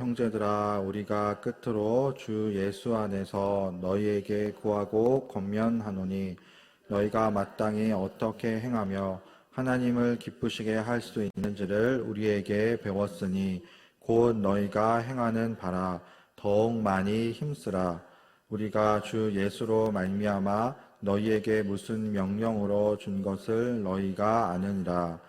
형제들아, 우리가 끝으로 주 예수 안에서 너희에게 구하고 권면하노니 너희가 마땅히 어떻게 행하며 하나님을 기쁘시게 할 수 있는지를 우리에게 배웠으니 곧 너희가 행하는 바라 더욱 많이 힘쓰라. 우리가 주 예수로 말미암아 너희에게 무슨 명령으로 준 것을 너희가 아느니라.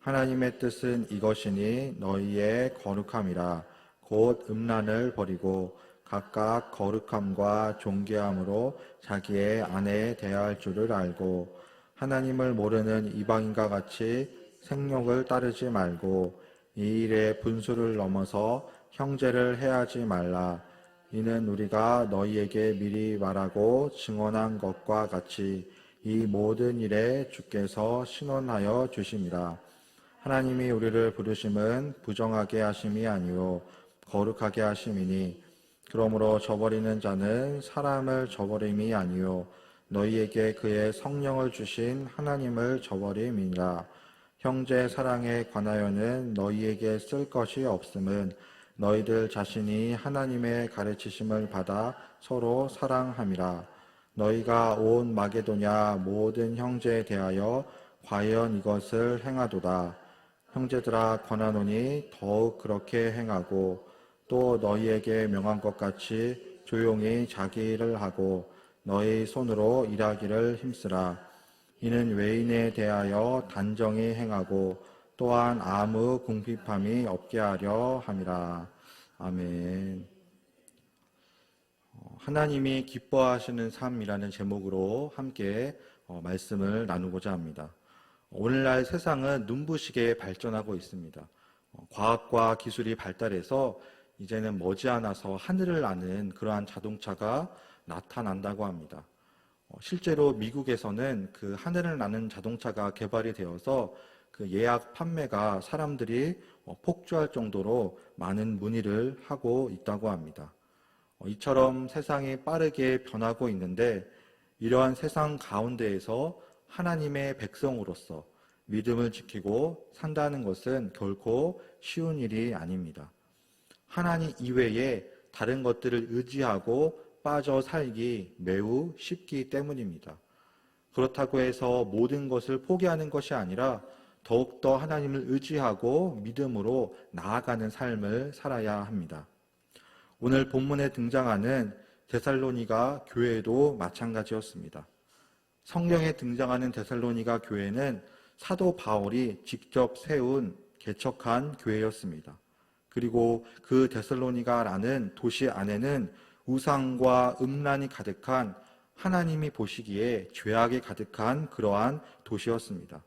하나님의 뜻은 이것이니 너희의 거룩함이라. 곧 음란을 버리고 각각 거룩함과 존귀함으로 자기의 아내에 대할 줄을 알고 하나님을 모르는 이방인과 같이 생욕을 따르지 말고 이 일에 분수를 넘어서 형제를 해하지 말라. 이는 우리가 너희에게 미리 말하고 증언한 것과 같이 이 모든 일에 주께서 신원하여 주심이라. 하나님이 우리를 부르심은 부정하게 하심이 아니요 거룩하게 하심이니 그러므로 저버리는 자는 사람을 저버림이 아니요 너희에게 그의 성령을 주신 하나님을 저버림이니라. 형제 사랑에 관하여는 너희에게 쓸 것이 없음은 너희들 자신이 하나님의 가르치심을 받아 서로 사랑함이라. 너희가 온 마게도냐 모든 형제에 대하여 과연 이것을 행하도다. 형제들아, 권하노니 더욱 그렇게 행하고 또 너희에게 명한 것 같이 조용히 자기 일을 하고 너희 손으로 일하기를 힘쓰라. 이는 외인에 대하여 단정히 행하고 또한 아무 궁핍함이 없게 하려 함이라. 아멘. 하나님이 기뻐하시는 삶이라는 제목으로 함께 말씀을 나누고자 합니다. 오늘날 세상은 눈부시게 발전하고 있습니다. 과학과 기술이 발달해서 이제는 머지않아서 하늘을 나는 그러한 자동차가 나타난다고 합니다. 실제로 미국에서는 그 하늘을 나는 자동차가 개발이 되어서 그 예약 판매가 사람들이 폭주할 정도로 많은 문의를 하고 있다고 합니다. 이처럼 세상이 빠르게 변하고 있는데 이러한 세상 가운데에서 하나님의 백성으로서 믿음을 지키고 산다는 것은 결코 쉬운 일이 아닙니다. 하나님 이외에 다른 것들을 의지하고 빠져 살기 매우 쉽기 때문입니다. 그렇다고 해서 모든 것을 포기하는 것이 아니라 더욱더 하나님을 의지하고 믿음으로 나아가는 삶을 살아야 합니다. 오늘 본문에 등장하는 데살로니가 교회도 마찬가지였습니다. 성경에 등장하는 데살로니가 교회는 사도 바울이 직접 세운 개척한 교회였습니다. 그리고 그 데살로니가라는 도시 안에는 우상과 음란이 가득한, 하나님이 보시기에 죄악이 가득한 그러한 도시였습니다.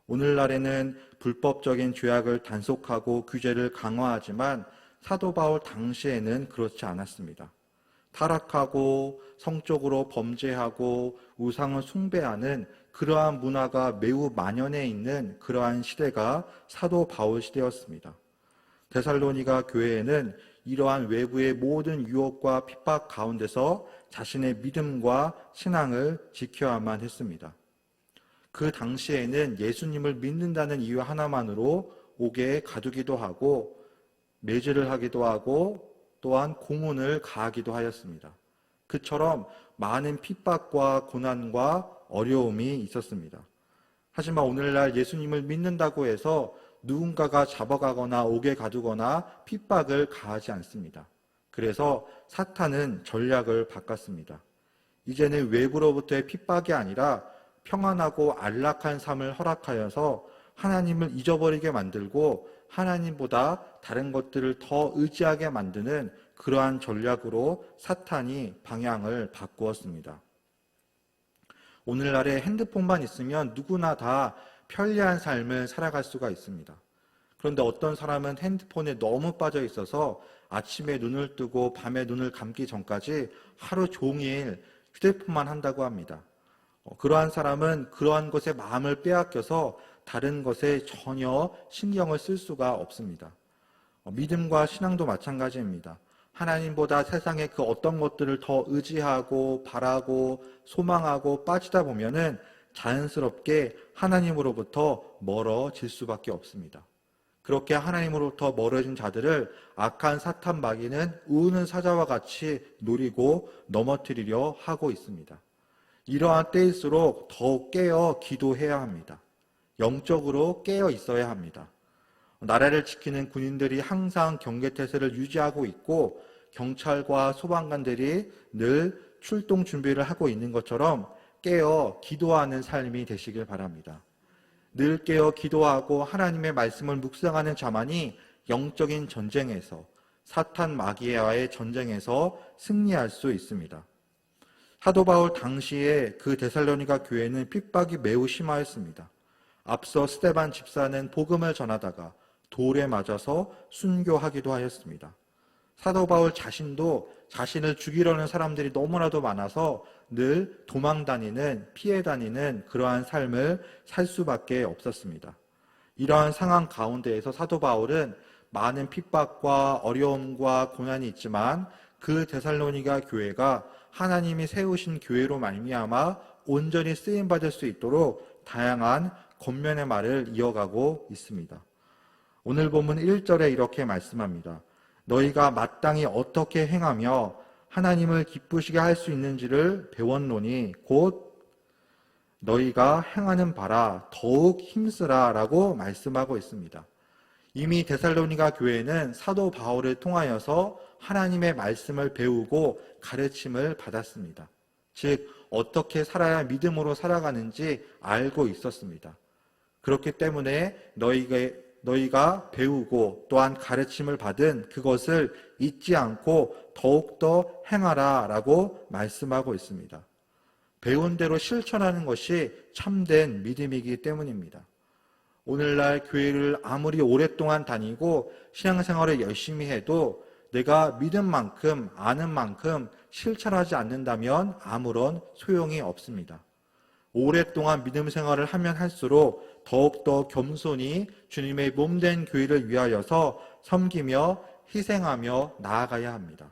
오늘날에는 불법적인 죄악을 단속하고 규제를 강화하지만 사도 바울 당시에는 그렇지 않았습니다. 타락하고 성적으로 범죄하고 우상을 숭배하는 그러한 문화가 매우 만연해 있는 그러한 시대가 사도 바울 시대였습니다. 데살로니가 교회에는 이러한 외부의 모든 유혹과 핍박 가운데서 자신의 믿음과 신앙을 지켜야만 했습니다. 그 당시에는 예수님을 믿는다는 이유 하나만으로 옥에 가두기도 하고 매질을 하기도 하고 또한 고문을 가하기도 하였습니다. 그처럼 많은 핍박과 고난과 어려움이 있었습니다. 하지만 오늘날 예수님을 믿는다고 해서 누군가가 잡아가거나 옥에 가두거나 핍박을 가하지 않습니다. 그래서 사탄은 전략을 바꿨습니다. 이제는 외부로부터의 핍박이 아니라 평안하고 안락한 삶을 허락하여서 하나님을 잊어버리게 만들고 하나님보다 다른 것들을 더 의지하게 만드는 그러한 전략으로 사탄이 방향을 바꾸었습니다. 오늘날에 핸드폰만 있으면 누구나 다 편리한 삶을 살아갈 수가 있습니다. 그런데 어떤 사람은 핸드폰에 너무 빠져 있어서 아침에 눈을 뜨고 밤에 눈을 감기 전까지 하루 종일 휴대폰만 한다고 합니다. 그러한 사람은 그러한 것에 마음을 빼앗겨서 다른 것에 전혀 신경을 쓸 수가 없습니다. 믿음과 신앙도 마찬가지입니다. 하나님보다 세상의 그 어떤 것들을 더 의지하고 바라고 소망하고 빠지다 보면은 자연스럽게 하나님으로부터 멀어질 수밖에 없습니다. 그렇게 하나님으로부터 멀어진 자들을 악한 사탄 마귀는 우는 사자와 같이 노리고 넘어뜨리려 하고 있습니다. 이러한 때일수록 더욱 깨어 기도해야 합니다. 영적으로 깨어 있어야 합니다. 나라를 지키는 군인들이 항상 경계태세를 유지하고 있고 경찰과 소방관들이 늘 출동 준비를 하고 있는 것처럼 깨어 기도하는 삶이 되시길 바랍니다. 늘 깨어 기도하고 하나님의 말씀을 묵상하는 자만이 영적인 전쟁에서 사탄 마귀와의 전쟁에서 승리할 수 있습니다. 사도 바울 당시에 그 데살로니가 교회는 핍박이 매우 심하였습니다. 앞서 스데반 집사는 복음을 전하다가 돌에 맞아서 순교하기도 하였습니다. 사도 바울 자신도 자신을 죽이려는 사람들이 너무나도 많아서 늘 도망 다니는, 피해 다니는 그러한 삶을 살 수밖에 없었습니다. 이러한 상황 가운데에서 사도 바울은 많은 핍박과 어려움과 고난이 있지만 그 데살로니가 교회가 하나님이 세우신 교회로 말미암아 온전히 쓰임받을 수 있도록 다양한 권면의 말을 이어가고 있습니다. 오늘 본문 1절에 이렇게 말씀합니다. 너희가 마땅히 어떻게 행하며 하나님을 기쁘시게 할 수 있는지를 배웠노니 곧 너희가 행하는 바라 더욱 힘쓰라 라고 말씀하고 있습니다. 이미 데살로니가 교회는 사도 바울을 통하여서 하나님의 말씀을 배우고 가르침을 받았습니다. 즉 어떻게 살아야 믿음으로 살아가는지 알고 있었습니다. 그렇기 때문에 너희가 배우고 또한 가르침을 받은 그것을 잊지 않고 더욱더 행하라 라고 말씀하고 있습니다. 배운 대로 실천하는 것이 참된 믿음이기 때문입니다. 오늘날 교회를 아무리 오랫동안 다니고 신앙생활을 열심히 해도 내가 믿은 만큼 아는 만큼 실천하지 않는다면 아무런 소용이 없습니다. 오랫동안 믿음 생활을 하면 할수록 더욱더 겸손히 주님의 몸된 교회를 위하여서 섬기며 희생하며 나아가야 합니다.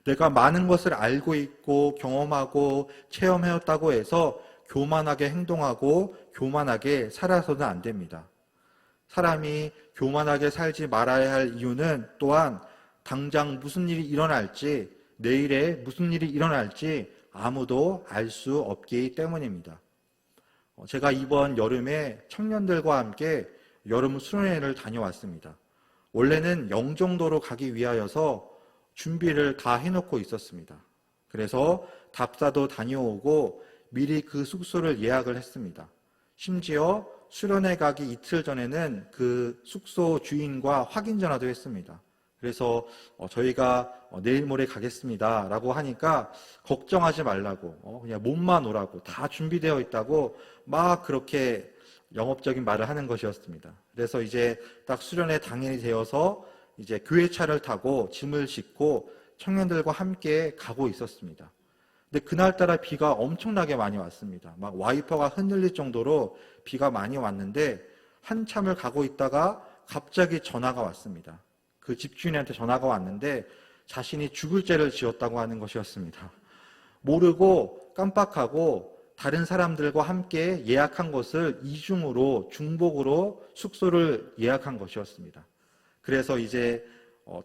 내가 많은 것을 알고 있고 경험하고 체험해왔다고 해서 교만하게 행동하고 교만하게 살아서는 안 됩니다. 사람이 교만하게 살지 말아야 할 이유는 또한 당장 무슨 일이 일어날지, 내일에 무슨 일이 일어날지 아무도 알 수 없기 때문입니다. 제가 이번 여름에 청년들과 함께 여름 수련회를 다녀왔습니다. 원래는 영종도로 가기 위하여서 준비를 다 해놓고 있었습니다. 그래서 답사도 다녀오고 미리 그 숙소를 예약을 했습니다. 심지어 수련회 가기 이틀 전에는 그 숙소 주인과 확인 전화도 했습니다. 그래서 저희가 내일 모레 가겠습니다 라고 하니까 걱정하지 말라고 그냥 몸만 오라고 다 준비되어 있다고 막 그렇게 영업적인 말을 하는 것이었습니다. 그래서 이제 딱 수련회 당일이 되어서 이제 교회 차를 타고 짐을 싣고 청년들과 함께 가고 있었습니다. 근데 그날따라 비가 엄청나게 많이 왔습니다. 막 와이퍼가 흔들릴 정도로 비가 많이 왔는데 한참을 가고 있다가 갑자기 전화가 왔습니다. 그 집주인한테 전화가 왔는데 자신이 죽을 죄를 지었다고 하는 것이었습니다. 모르고 깜빡하고 다른 사람들과 함께 예약한 것을 이중으로 중복으로 숙소를 예약한 것이었습니다. 그래서 이제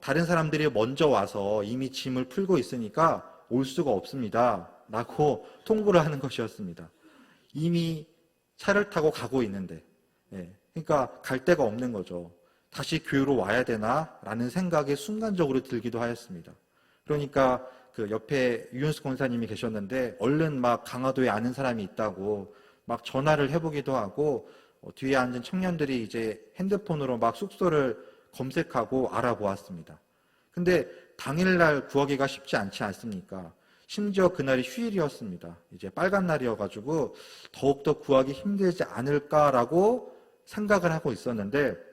다른 사람들이 먼저 와서 이미 짐을 풀고 있으니까 올 수가 없습니다 라고 통보를 하는 것이었습니다. 이미 차를 타고 가고 있는데 그러니까 갈 데가 없는 거죠. 다시 교회로 와야 되나? 라는 생각이 순간적으로 들기도 하였습니다. 그러니까 그 옆에 유윤수 권사님이 계셨는데 얼른 막 강화도에 아는 사람이 있다고 막 전화를 해보기도 하고 뒤에 앉은 청년들이 이제 핸드폰으로 막 숙소를 검색하고 알아보았습니다. 근데 당일날 구하기가 쉽지 않지 않습니까? 심지어 그날이 휴일이었습니다. 이제 빨간 날이어가지고 더욱더 구하기 힘들지 않을까라고 생각을 하고 있었는데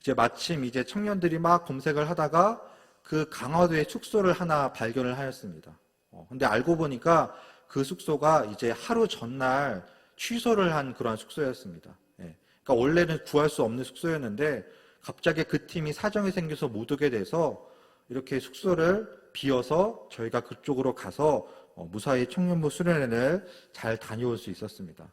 이제 마침 이제 청년들이 막 검색을 하다가 그 강화도에 숙소를 하나 발견을 하였습니다. 근데 알고 보니까 그 숙소가 이제 하루 전날 취소를 한 그런 숙소였습니다. 그러니까 원래는 구할 수 없는 숙소였는데 갑자기 그 팀이 사정이 생겨서 못 오게 돼서 이렇게 숙소를 비워서 저희가 그쪽으로 가서 무사히 청년부 수련회를 잘 다녀올 수 있었습니다.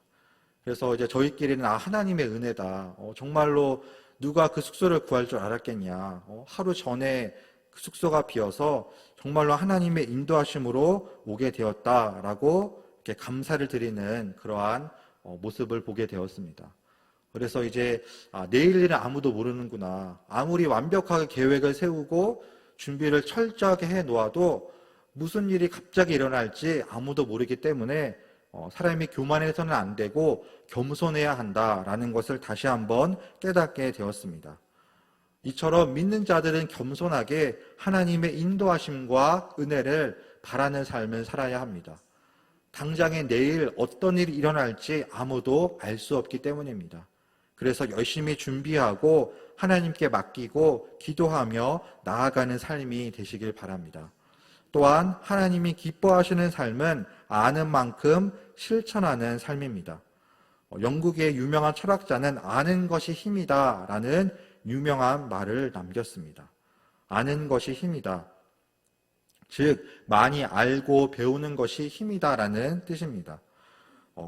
그래서 이제 저희끼리는 하나님의 은혜다. 정말로 누가 그 숙소를 구할 줄 알았겠냐. 하루 전에 그 숙소가 비어서 정말로 하나님의 인도하심으로 오게 되었다라고 이렇게 감사를 드리는 그러한 모습을 보게 되었습니다. 그래서 이제 내일 일은 아무도 모르는구나. 아무리 완벽하게 계획을 세우고 준비를 철저하게 해 놓아도 무슨 일이 갑자기 일어날지 아무도 모르기 때문에 사람이 교만해서는 안 되고 겸손해야 한다라는 것을 다시 한번 깨닫게 되었습니다. 이처럼 믿는 자들은 겸손하게 하나님의 인도하심과 은혜를 바라는 삶을 살아야 합니다. 당장에 내일 어떤 일이 일어날지 아무도 알 수 없기 때문입니다. 그래서 열심히 준비하고 하나님께 맡기고 기도하며 나아가는 삶이 되시길 바랍니다. 또한 하나님이 기뻐하시는 삶은 아는 만큼 실천하는 삶입니다. 영국의 유명한 철학자는 아는 것이 힘이다 라는 유명한 말을 남겼습니다. 아는 것이 힘이다. 즉 많이 알고 배우는 것이 힘이다 라는 뜻입니다.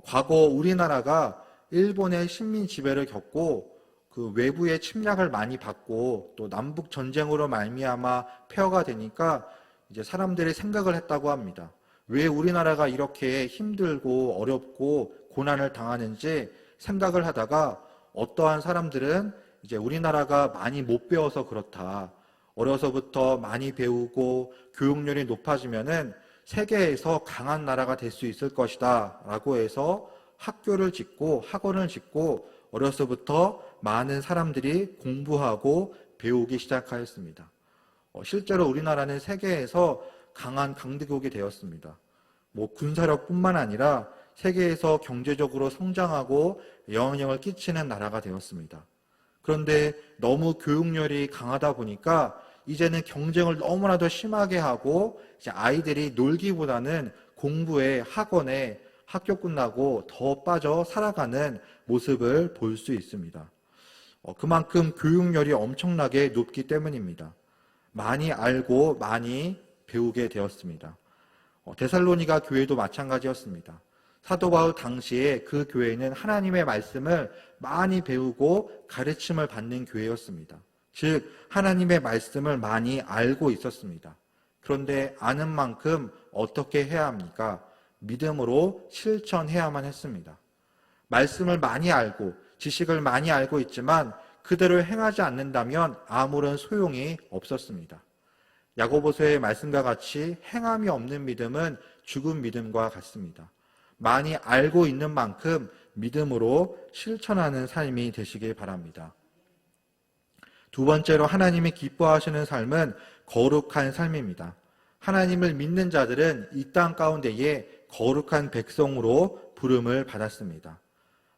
과거 우리나라가 일본의 식민 지배를 겪고 그 외부의 침략을 많이 받고 또 남북 전쟁으로 말미암아 폐허가 되니까 이제 사람들이 생각을 했다고 합니다. 왜 우리나라가 이렇게 힘들고 어렵고 고난을 당하는지 생각을 하다가 어떠한 사람들은 이제 우리나라가 많이 못 배워서 그렇다. 어려서부터 많이 배우고 교육열이 높아지면은 세계에서 강한 나라가 될 수 있을 것이다 라고 해서 학교를 짓고 학원을 짓고 어려서부터 많은 사람들이 공부하고 배우기 시작하였습니다. 실제로 우리나라는 세계에서 강한 강대국이 되었습니다. 군사력뿐만 아니라 세계에서 경제적으로 성장하고 영향력을 끼치는 나라가 되었습니다. 그런데 너무 교육열이 강하다 보니까 이제는 경쟁을 너무나도 심하게 하고 이제 아이들이 놀기보다는 공부에 학원에 학교 끝나고 더 빠져 살아가는 모습을 볼 수 있습니다. 그만큼 교육열이 엄청나게 높기 때문입니다. 많이 알고 많이 배우게 되었습니다. 데살로니가 교회도 마찬가지였습니다. 사도 바울 당시에 그 교회는 하나님의 말씀을 많이 배우고 가르침을 받는 교회였습니다. 즉 하나님의 말씀을 많이 알고 있었습니다. 그런데 아는 만큼 어떻게 해야 합니까? 믿음으로 실천해야만 했습니다. 말씀을 많이 알고 지식을 많이 알고 있지만 그대로 행하지 않는다면 아무런 소용이 없었습니다. 야고보서의 말씀과 같이 행함이 없는 믿음은 죽은 믿음과 같습니다. 많이 알고 있는 만큼 믿음으로 실천하는 삶이 되시길 바랍니다. 두 번째로 하나님이 기뻐하시는 삶은 거룩한 삶입니다. 하나님을 믿는 자들은 이 땅 가운데에 거룩한 백성으로 부름을 받았습니다.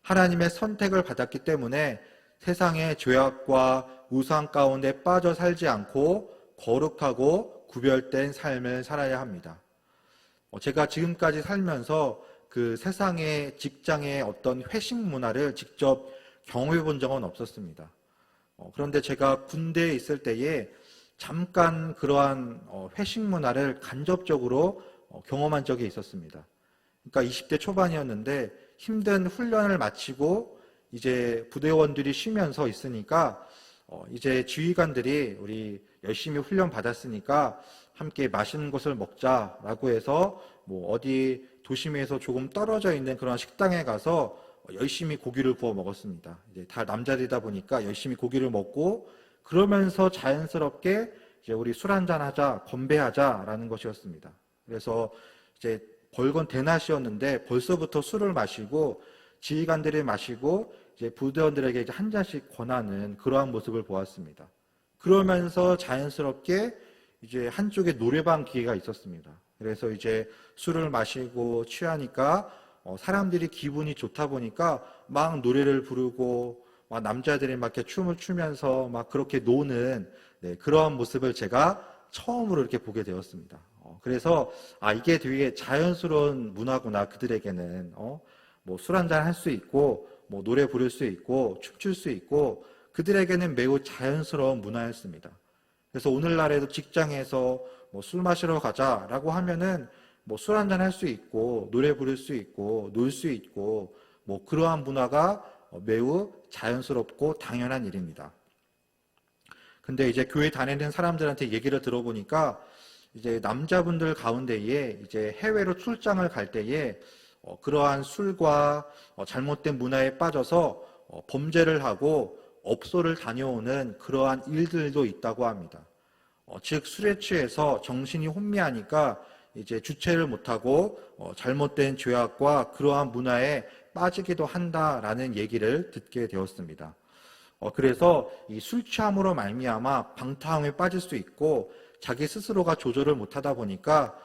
하나님의 선택을 받았기 때문에 세상의 죄악과 우상 가운데 빠져 살지 않고 거룩하고 구별된 삶을 살아야 합니다. 제가 지금까지 살면서 그 세상의 직장의 어떤 회식 문화를 직접 경험해 본 적은 없었습니다. 그런데 제가 군대에 있을 때에 잠깐 그러한 회식 문화를 간접적으로 경험한 적이 있었습니다. 그러니까 20대 초반이었는데 힘든 훈련을 마치고 이제 부대원들이 쉬면서 있으니까 이제 지휘관들이 우리 열심히 훈련 받았으니까 함께 맛있는 것을 먹자라고 해서 어디 도심에서 조금 떨어져 있는 그런 식당에 가서 열심히 고기를 구워 먹었습니다. 이제 다 남자들이다 보니까 열심히 고기를 먹고 그러면서 자연스럽게 이제 우리 술 한잔 하자, 건배하자라는 것이었습니다. 그래서 이제 벌건 대낮이었는데 벌써부터 술을 마시고 지휘관들이 마시고 이제 부대원들에게 이제 한 잔씩 권하는 그러한 모습을 보았습니다. 그러면서 자연스럽게 이제 한쪽에 노래방 기계가 있었습니다. 그래서 이제 술을 마시고 취하니까 사람들이 기분이 좋다 보니까 막 노래를 부르고 막 남자들이 막 이렇게 춤을 추면서 막 그렇게 노는 그러한 모습을 제가 처음으로 이렇게 보게 되었습니다. 그래서 이게 되게 자연스러운 문화구나. 그들에게는 술 한잔 할 수 있고 노래 부를 수 있고 춤출 수 있고 그들에게는 매우 자연스러운 문화였습니다. 그래서 오늘날에도 직장에서 술 마시러 가자라고 하면은 술 한잔 할 수 있고 노래 부를 수 있고 놀 수 있고 그러한 문화가 매우 자연스럽고 당연한 일입니다. 근데 이제 교회 다니는 사람들한테 얘기를 들어보니까 이제 남자분들 가운데에 이제 해외로 출장을 갈 때에 그러한 술과 잘못된 문화에 빠져서 범죄를 하고 업소를 다녀오는 그러한 일들도 있다고 합니다. 즉 술에 취해서 정신이 혼미하니까 이제 주체를 못하고 잘못된 죄악과 그러한 문화에 빠지기도 한다라는 얘기를 듣게 되었습니다. 그래서 이 술 취함으로 말미암아 방탕함에 빠질 수 있고 자기 스스로가 조절을 못하다 보니까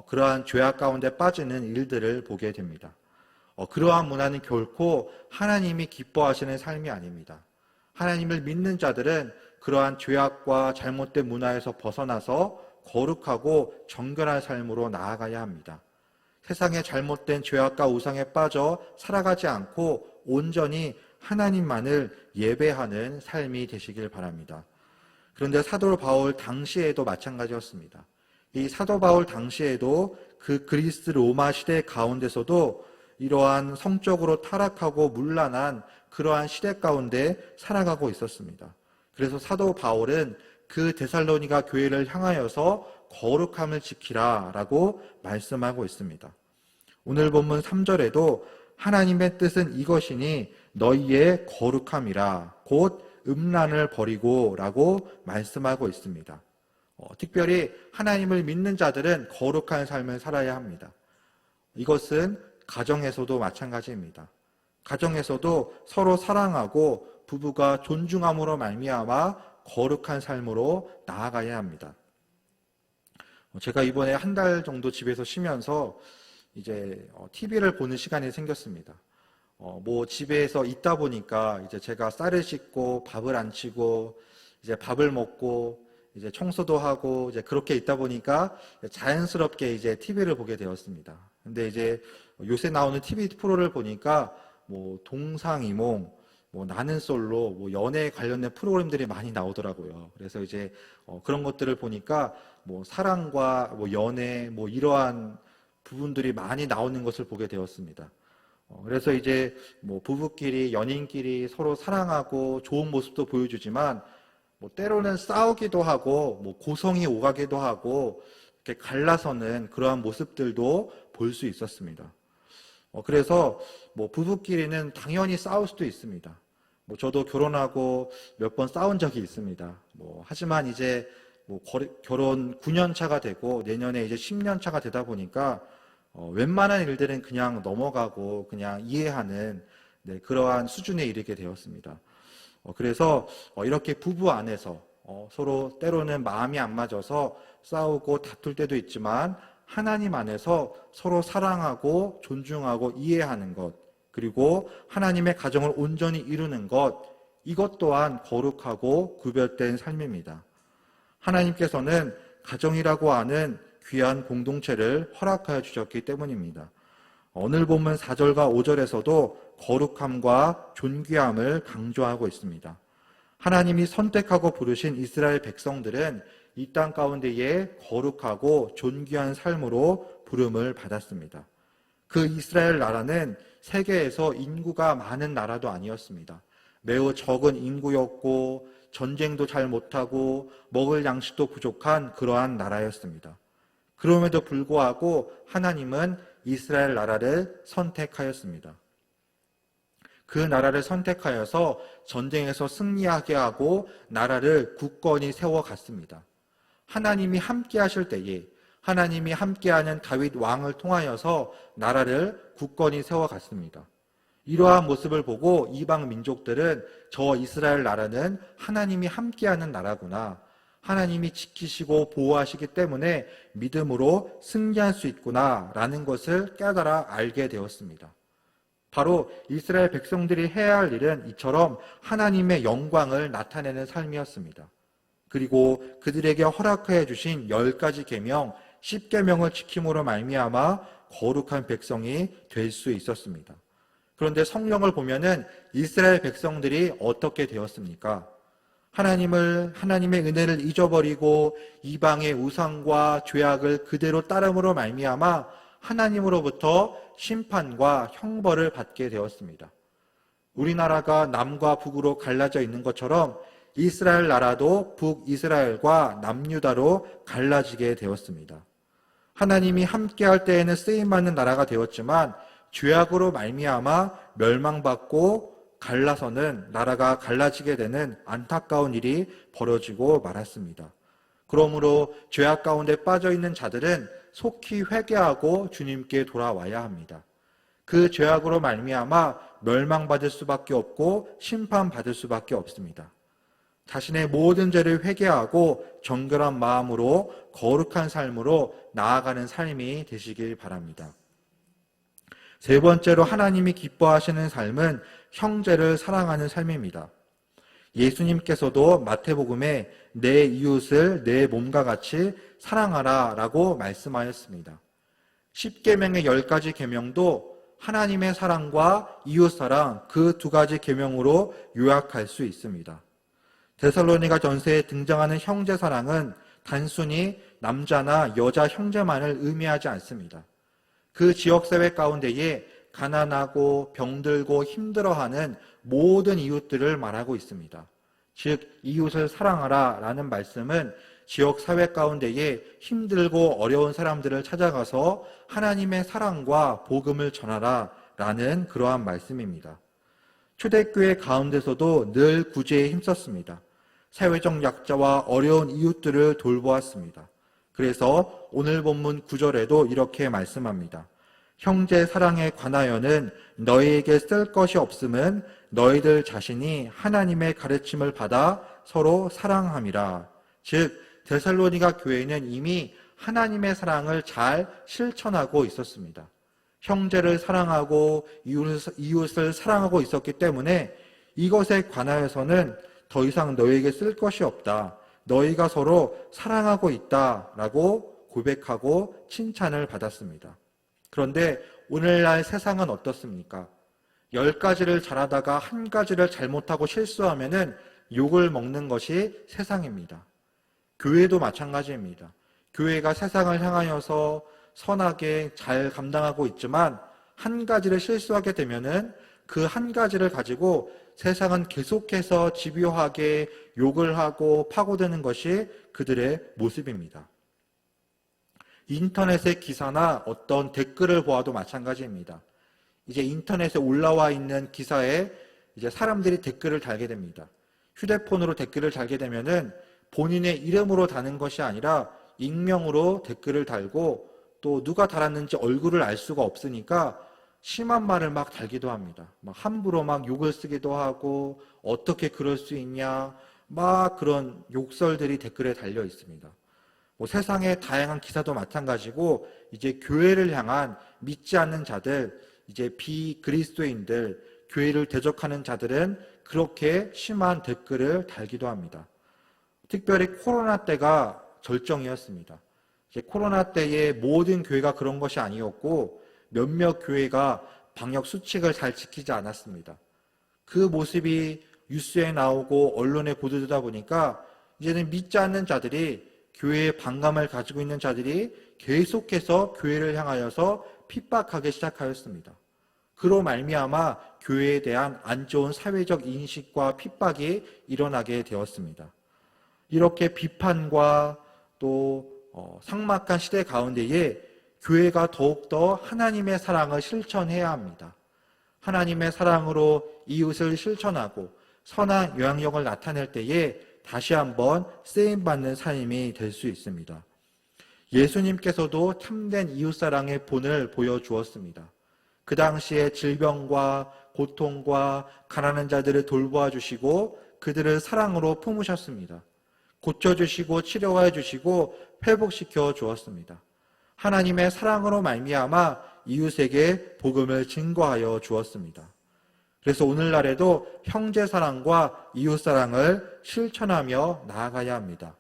그러한 죄악 가운데 빠지는 일들을 보게 됩니다. 그러한 문화는 결코 하나님이 기뻐하시는 삶이 아닙니다. 하나님을 믿는 자들은 그러한 죄악과 잘못된 문화에서 벗어나서 거룩하고 정결한 삶으로 나아가야 합니다. 세상의 잘못된 죄악과 우상에 빠져 살아가지 않고 온전히 하나님만을 예배하는 삶이 되시길 바랍니다. 그런데 사도 바울 당시에도 마찬가지였습니다. 이 사도 바울 당시에도 그 그리스 로마 시대 가운데서도 이러한 성적으로 타락하고 문란한 그러한 시대 가운데 살아가고 있었습니다. 그래서 사도 바울은 그 데살로니가 교회를 향하여서 거룩함을 지키라 라고 말씀하고 있습니다. 오늘 본문 3절에도 하나님의 뜻은 이것이니 너희의 거룩함이라 곧 음란을 버리고 라고 말씀하고 있습니다. 특별히 하나님을 믿는 자들은 거룩한 삶을 살아야 합니다. 이것은 가정에서도 마찬가지입니다. 가정에서도 서로 사랑하고 부부가 존중함으로 말미암아 거룩한 삶으로 나아가야 합니다. 제가 이번에 한 달 정도 집에서 쉬면서 이제 TV를 보는 시간이 생겼습니다. 집에서 있다 보니까 이제 제가 쌀을 씻고 밥을 안 치고 이제 밥을 먹고 이제 청소도 하고 이제 그렇게 있다 보니까 자연스럽게 이제 TV를 보게 되었습니다. 근데 이제 요새 나오는 TV 프로를 보니까 동상이몽, 나는 솔로, 연애에 관련된 프로그램들이 많이 나오더라고요. 그래서 이제 그런 것들을 보니까 사랑과 연애, 이러한 부분들이 많이 나오는 것을 보게 되었습니다. 그래서 이제 부부끼리, 연인끼리 서로 사랑하고 좋은 모습도 보여주지만 때로는 싸우기도 하고 고성이 오가기도 하고 이렇게 갈라서는 그러한 모습들도 볼 수 있었습니다. 그래서 부부끼리는 당연히 싸울 수도 있습니다. 저도 결혼하고 몇 번 싸운 적이 있습니다. 하지만 이제 결혼 9년 차가 되고 내년에 이제 10년 차가 되다 보니까 웬만한 일들은 그냥 넘어가고 그냥 이해하는 그러한 수준에 이르게 되었습니다. 그래서 이렇게 부부 안에서 서로 때로는 마음이 안 맞아서 싸우고 다툴 때도 있지만 하나님 안에서 서로 사랑하고 존중하고 이해하는 것, 그리고 하나님의 가정을 온전히 이루는 것, 이것 또한 거룩하고 구별된 삶입니다. 하나님께서는 가정이라고 하는 귀한 공동체를 허락하여 주셨기 때문입니다. 오늘 본문 4절과 5절에서도 거룩함과 존귀함을 강조하고 있습니다. 하나님이 선택하고 부르신 이스라엘 백성들은 이 땅 가운데에 거룩하고 존귀한 삶으로 부름을 받았습니다. 그 이스라엘 나라는 세계에서 인구가 많은 나라도 아니었습니다. 매우 적은 인구였고 전쟁도 잘 못하고 먹을 양식도 부족한 그러한 나라였습니다. 그럼에도 불구하고 하나님은 이스라엘 나라를 선택하였습니다. 그 나라를 선택하여서 전쟁에서 승리하게 하고 나라를 굳건히 세워갔습니다. 하나님이 함께 하실 때에 하나님이 함께하는 다윗 왕을 통하여서 나라를 굳건히 세워갔습니다. 이러한 모습을 보고 이방 민족들은 저 이스라엘 나라는 하나님이 함께하는 나라구나, 하나님이 지키시고 보호하시기 때문에 믿음으로 승리할 수 있구나 라는 것을 깨달아 알게 되었습니다. 바로 이스라엘 백성들이 해야 할 일은 이처럼 하나님의 영광을 나타내는 삶이었습니다. 그리고 그들에게 허락해 주신 10가지 계명, 10계명을 지킴으로 말미암아 거룩한 백성이 될 수 있었습니다. 그런데 성경을 보면은 이스라엘 백성들이 어떻게 되었습니까? 하나님의 은혜를 잊어버리고 이방의 우상과 죄악을 그대로 따름으로 말미암아 하나님으로부터 심판과 형벌을 받게 되었습니다. 우리나라가 남과 북으로 갈라져 있는 것처럼 이스라엘 나라도 북이스라엘과 남유다로 갈라지게 되었습니다. 하나님이 함께할 때에는 쓰임받는 나라가 되었지만 죄악으로 말미암아 멸망받고 갈라서는 나라가 갈라지게 되는 안타까운 일이 벌어지고 말았습니다. 그러므로 죄악 가운데 빠져있는 자들은 속히 회개하고 주님께 돌아와야 합니다. 그 죄악으로 말미암아 멸망받을 수밖에 없고 심판받을 수밖에 없습니다. 자신의 모든 죄를 회개하고 정결한 마음으로 거룩한 삶으로 나아가는 삶이 되시길 바랍니다. 세 번째로 하나님이 기뻐하시는 삶은 형제를 사랑하는 삶입니다. 예수님께서도 마태복음에 내 이웃을 내 몸과 같이 사랑하라 라고 말씀하였습니다. 10계명의 10가지 계명도 하나님의 사랑과 이웃사랑 그 두 가지 계명으로 요약할 수 있습니다. 데살로니가 전서에 등장하는 형제 사랑은 단순히 남자나 여자 형제만을 의미하지 않습니다. 그 지역사회 가운데에 가난하고 병들고 힘들어하는 모든 이웃들을 말하고 있습니다. 즉 이웃을 사랑하라 라는 말씀은 지역사회 가운데에 힘들고 어려운 사람들을 찾아가서 하나님의 사랑과 복음을 전하라 라는 그러한 말씀입니다. 초대교회 가운데서도 늘 구제에 힘썼습니다. 사회적 약자와 어려운 이웃들을 돌보았습니다. 그래서 오늘 본문 9절에도 이렇게 말씀합니다. 형제 사랑에 관하여는 너희에게 쓸 것이 없음은 너희들 자신이 하나님의 가르침을 받아 서로 사랑함이라. 즉 데살로니가 교회는 이미 하나님의 사랑을 잘 실천하고 있었습니다. 형제를 사랑하고 이웃을 사랑하고 있었기 때문에 이것에 관하여서는 더 이상 너희에게 쓸 것이 없다. 너희가 서로 사랑하고 있다라고 고백하고 칭찬을 받았습니다. 그런데 오늘날 세상은 어떻습니까? 10가지를 잘하다가 한 가지를 잘못하고 실수하면은 욕을 먹는 것이 세상입니다. 교회도 마찬가지입니다. 교회가 세상을 향하여서 선하게 잘 감당하고 있지만 한 가지를 실수하게 되면은 그 한 가지를 가지고 세상은 계속해서 집요하게 욕을 하고 파고드는 것이 그들의 모습입니다. 인터넷의 기사나 어떤 댓글을 보아도 마찬가지입니다. 이제 인터넷에 올라와 있는 기사에 이제 사람들이 댓글을 달게 됩니다. 휴대폰으로 댓글을 달게 되면은 본인의 이름으로 다는 것이 아니라 익명으로 댓글을 달고 또 누가 달았는지 얼굴을 알 수가 없으니까 심한 말을 막 달기도 합니다. 막 함부로 막 욕을 쓰기도 하고 어떻게 그럴 수 있냐 막 그런 욕설들이 댓글에 달려 있습니다. 세상의 다양한 기사도 마찬가지고 이제 교회를 향한 믿지 않는 자들, 이제 비그리스도인들, 교회를 대적하는 자들은 그렇게 심한 댓글을 달기도 합니다. 특별히 코로나 때가 절정이었습니다. 이제 코로나 때에 모든 교회가 그런 것이 아니었고 몇몇 교회가 방역 수칙을 잘 지키지 않았습니다. 그 모습이 뉴스에 나오고 언론에 보도되다 보니까 이제는 믿지 않는 자들이 교회의 반감을 가지고 있는 자들이 계속해서 교회를 향하여서 핍박하기 시작하였습니다. 그로 말미암아 교회에 대한 안 좋은 사회적 인식과 핍박이 일어나게 되었습니다. 이렇게 비판과 또 삭막한 시대 가운데에 교회가 더욱더 하나님의 사랑을 실천해야 합니다. 하나님의 사랑으로 이웃을 실천하고 선한 영향력을 나타낼 때에 다시 한번 쓰임받는 삶이 될 수 있습니다. 예수님께서도 참된 이웃사랑의 본을 보여주었습니다. 그 당시에 질병과 고통과 가난한 자들을 돌보아 주시고 그들을 사랑으로 품으셨습니다. 고쳐주시고 치료해 주시고 회복시켜 주었습니다. 하나님의 사랑으로 말미암아 이웃에게 복음을 증거하여 주었습니다. 그래서 오늘날에도 형제 사랑과 이웃 사랑을 실천하며 나아가야 합니다.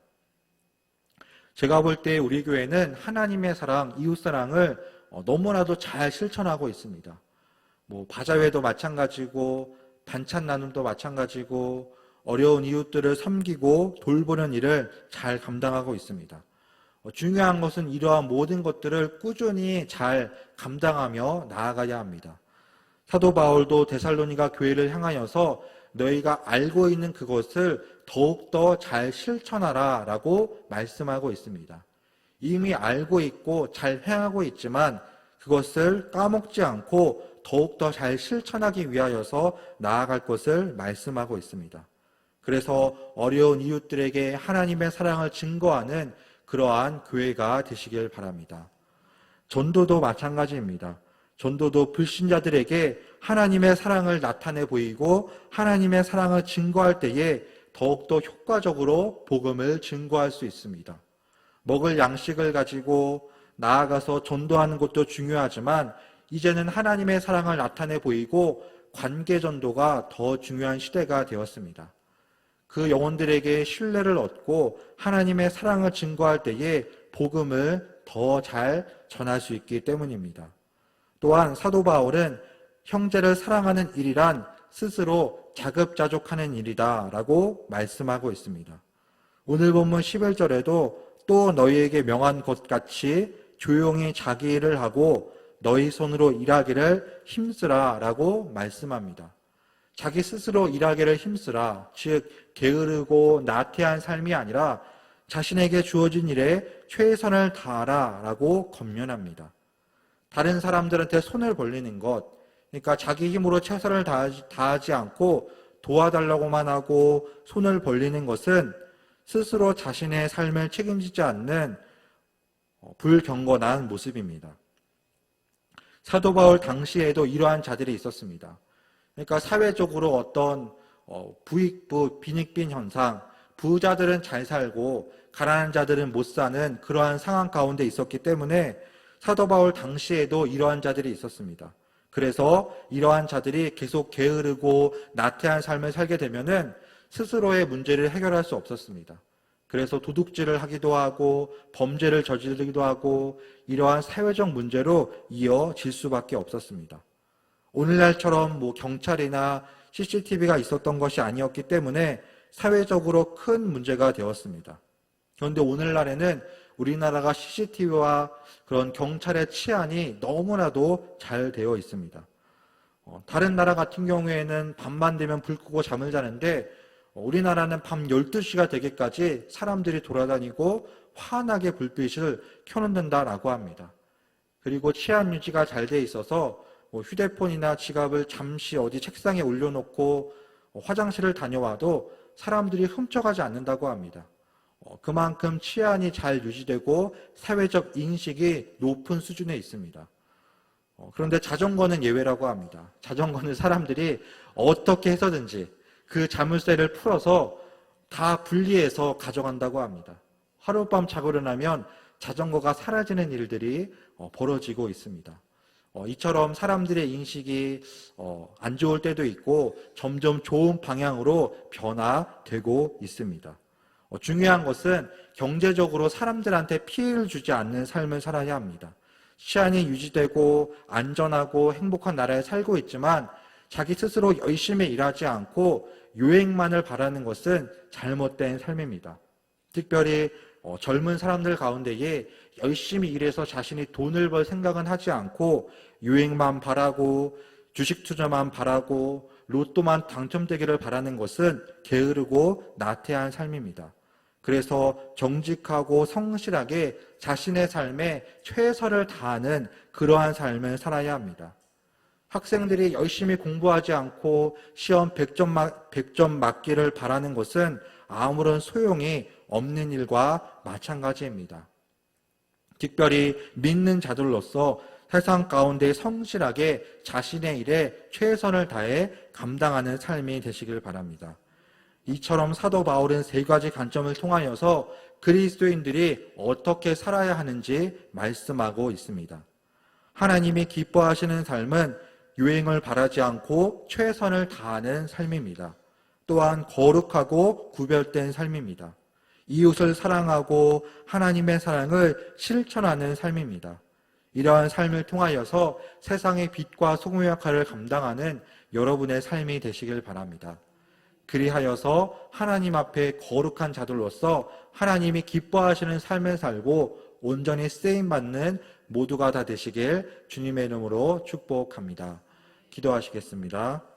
제가 볼 때 우리 교회는 하나님의 사랑, 이웃 사랑을 너무나도 잘 실천하고 있습니다. 바자회도 마찬가지고 반찬 나눔도 마찬가지고 어려운 이웃들을 섬기고 돌보는 일을 잘 감당하고 있습니다. 중요한 것은 이러한 모든 것들을 꾸준히 잘 감당하며 나아가야 합니다. 사도 바울도 데살로니가 교회를 향하여서 너희가 알고 있는 그것을 더욱더 잘 실천하라 라고 말씀하고 있습니다. 이미 알고 있고 잘 행하고 있지만 그것을 까먹지 않고 더욱더 잘 실천하기 위하여서 나아갈 것을 말씀하고 있습니다. 그래서 어려운 이웃들에게 하나님의 사랑을 증거하는 그러한 교회가 되시길 바랍니다. 전도도 마찬가지입니다. 전도도 불신자들에게 하나님의 사랑을 나타내 보이고 하나님의 사랑을 증거할 때에 더욱더 효과적으로 복음을 증거할 수 있습니다. 먹을 양식을 가지고 나아가서 전도하는 것도 중요하지만 이제는 하나님의 사랑을 나타내 보이고 관계 전도가 더 중요한 시대가 되었습니다. 그 영혼들에게 신뢰를 얻고 하나님의 사랑을 증거할 때에 복음을 더 잘 전할 수 있기 때문입니다. 또한 사도 바울은 형제를 사랑하는 일이란 스스로 자급자족하는 일이다 라고 말씀하고 있습니다. 오늘 본문 11절에도 또 너희에게 명한 것 같이 조용히 자기 일을 하고 너희 손으로 일하기를 힘쓰라 라고 말씀합니다. 자기 스스로 일하기를 힘쓰라, 즉 게으르고 나태한 삶이 아니라 자신에게 주어진 일에 최선을 다하라 라고 권면합니다. 다른 사람들한테 손을 벌리는 것, 그러니까 자기 힘으로 최선을 다하지 않고 도와달라고만 하고 손을 벌리는 것은 스스로 자신의 삶을 책임지지 않는 불경건한 모습입니다. 사도 바울 당시에도 이러한 자들이 있었습니다. 그러니까 사회적으로 어떤 부익부, 빈익빈 현상, 부자들은 잘 살고 가난한 자들은 못 사는 그러한 상황 가운데 있었기 때문에 사도 바울 당시에도 이러한 자들이 있었습니다. 그래서 이러한 자들이 계속 게으르고 나태한 삶을 살게 되면은 스스로의 문제를 해결할 수 없었습니다. 그래서 도둑질을 하기도 하고 범죄를 저지르기도 하고 이러한 사회적 문제로 이어질 수밖에 없었습니다. 오늘날처럼 경찰이나 CCTV가 있었던 것이 아니었기 때문에 사회적으로 큰 문제가 되었습니다. 그런데 오늘날에는 우리나라가 CCTV와 그런 경찰의 치안이 너무나도 잘 되어 있습니다. 다른 나라 같은 경우에는 밤만 되면 불 끄고 잠을 자는데 우리나라는 밤 12시가 되기까지 사람들이 돌아다니고 환하게 불빛을 켜놓는다라고 합니다. 그리고 치안 유지가 잘 돼 있어서 휴대폰이나 지갑을 잠시 어디 책상에 올려놓고 화장실을 다녀와도 사람들이 훔쳐가지 않는다고 합니다. 그만큼 치안이 잘 유지되고 사회적 인식이 높은 수준에 있습니다. 그런데 자전거는 예외라고 합니다. 자전거는 사람들이 어떻게 해서든지 그 자물쇠를 풀어서 다 분리해서 가져간다고 합니다. 하룻밤 자고 일어나면 자전거가 사라지는 일들이 벌어지고 있습니다. 이처럼 사람들의 인식이 안 좋을 때도 있고 점점 좋은 방향으로 변화되고 있습니다. 중요한 것은 경제적으로 사람들한테 피해를 주지 않는 삶을 살아야 합니다. 치안이 유지되고 안전하고 행복한 나라에 살고 있지만 자기 스스로 열심히 일하지 않고 유행만을 바라는 것은 잘못된 삶입니다. 특별히 젊은 사람들 가운데에 열심히 일해서 자신이 돈을 벌 생각은 하지 않고 유행만 바라고 주식 투자만 바라고 로또만 당첨되기를 바라는 것은 게으르고 나태한 삶입니다. 그래서 정직하고 성실하게 자신의 삶에 최선을 다하는 그러한 삶을 살아야 합니다. 학생들이 열심히 공부하지 않고 시험 100점 맞기를 바라는 것은 아무런 소용이 없는 일과 마찬가지입니다. 특별히 믿는 자들로서 세상 가운데 성실하게 자신의 일에 최선을 다해 감당하는 삶이 되시길 바랍니다. 이처럼 사도 바울은 세 가지 관점을 통하여서 그리스도인들이 어떻게 살아야 하는지 말씀하고 있습니다. 하나님이 기뻐하시는 삶은 유행을 바라지 않고 최선을 다하는 삶입니다. 또한 거룩하고 구별된 삶입니다. 이웃을 사랑하고 하나님의 사랑을 실천하는 삶입니다. 이러한 삶을 통하여서 세상의 빛과 소금의 역할을 감당하는 여러분의 삶이 되시길 바랍니다. 그리하여서 하나님 앞에 거룩한 자들로서 하나님이 기뻐하시는 삶을 살고 온전히 쓰임받는 모두가 다 되시길 주님의 이름으로 축복합니다. 기도하시겠습니다.